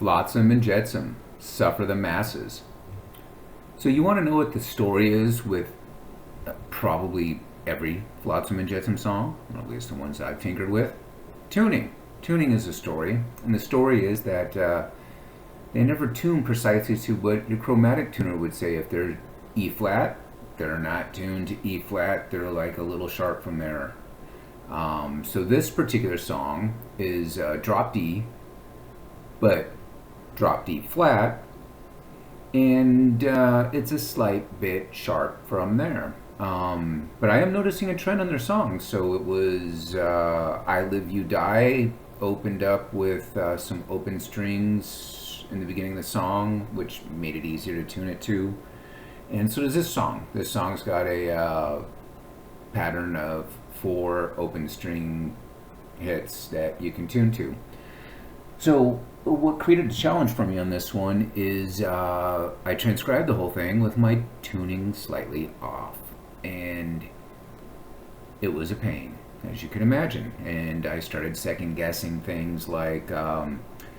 Flotsam and Jetsam, suffer the masses. So you want to know what the story is with probably every Flotsam and Jetsam song, or at least the ones I've tinkered with? Tuning. Tuning is a story, and the story is that they never tune precisely to what your chromatic tuner would say. If they're E flat, they're not tuned to E flat, they're like a little sharp from there. So this particular song is drop D, but drop D flat, and it's a slight bit sharp from there. But I am noticing a trend on their songs. So it was I Live You Die opened up with some open strings in the beginning of the song, which made it easier to tune it to. And so does this song. This song's got a pattern of 4 open string hits that you can tune to. So what created a challenge for me on this one is I transcribed the whole thing with my tuning slightly off, and it was a pain, as you can imagine. And I started second guessing things like,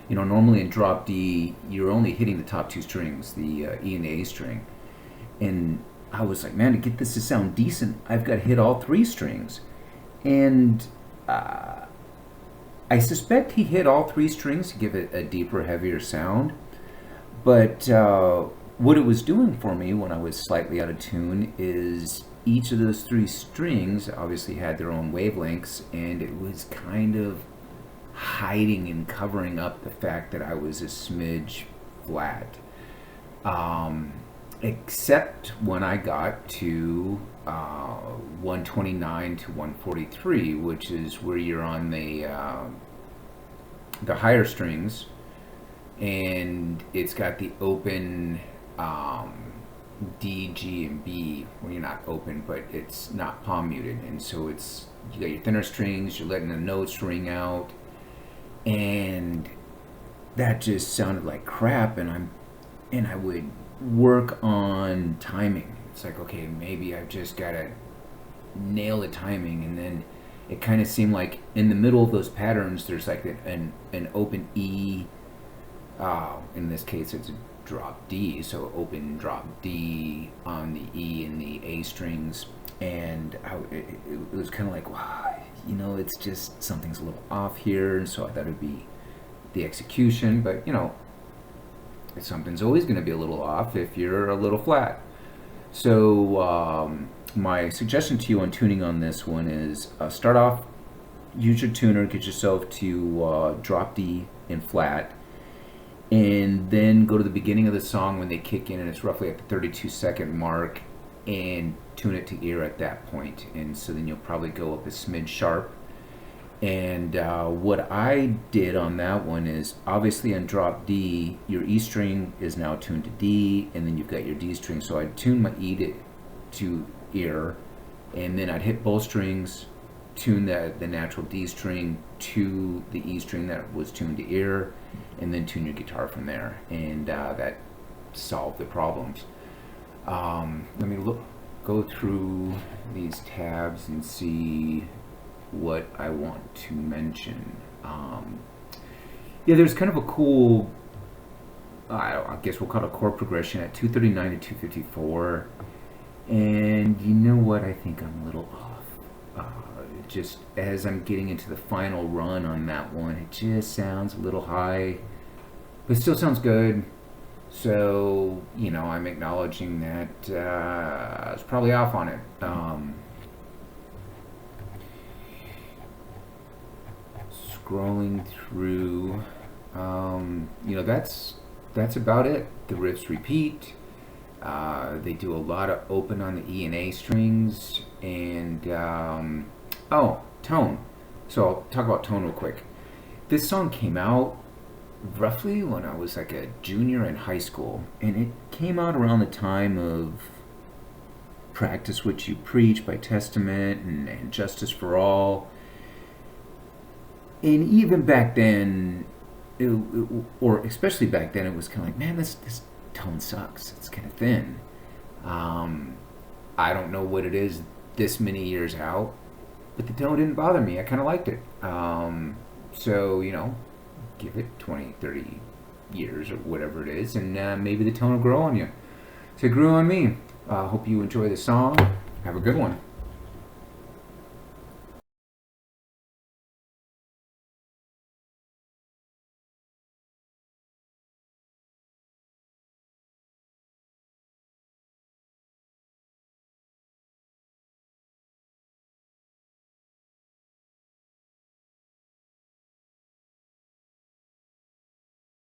normally in drop D, you're only hitting the top 2 strings, the E and the A string. And I was like, man, to get this to sound decent, I've got to hit all 3 strings. And I suspect he hit all 3 strings to give it a deeper, heavier sound. But what it was doing for me when I was slightly out of tune is each of those 3 strings obviously had their own wavelengths, and it was kind of hiding and covering up the fact that I was a smidge flat. Except when I got to 129 to 143, which is where you're on the higher strings, and it's got the open D, G, and B. Well, you're not open, but it's not palm muted, and so it's, you got your thinner strings, you're letting the notes ring out, and that just sounded like crap. And I would work on timing. It's like, okay, maybe I've just got to nail the timing, and then it kind of seemed like in the middle of those patterns there's like an open E, in this case it's a drop D, so open drop D on the E and the A strings, and it was kind of like, wow, it's just something's a little off here. And so I thought it'd be the execution, but something's always going to be a little off if you're a little flat. So my suggestion to you on tuning on this one is start off, use your tuner, get yourself to drop D in flat, and then go to the beginning of the song when they kick in, and it's roughly at the 32-second mark, and tune it to ear at that point. And so then you'll probably go up a smidge sharp. And what I did on that one is, obviously on drop D, your E string is now tuned to D, and then you've got your D string. So I'd tune my E to ear, and then I'd hit both strings, tune the natural D string to the E string that was tuned to ear, and then tune your guitar from there. And that solved the problems. Let me go through these tabs and see what I want to mention. There's kind of a cool, I guess we'll call it a chord progression at 239 to 254. And you know what? I think I'm a little off. Just as I'm getting into the final run on that one, it just sounds a little high, but still sounds good. So, I'm acknowledging that I was probably off on it. Scrolling through, that's about it. The riffs repeat. They do a lot of open on the E and A strings, and tone. So I'll talk about tone real quick. This song came out roughly when I was like a junior in high school, and it came out around the time of Practice What You Preach by Testament and Justice for All. And even back then, or especially back then, it was kind of like, man, this tone sucks. It's kind of thin. I don't know what it is this many years out, but the tone didn't bother me. I kind of liked it. So, give it 20, 30 years or whatever it is, and maybe the tone will grow on you. So it grew on me. Hope you enjoy the song. Have a good one.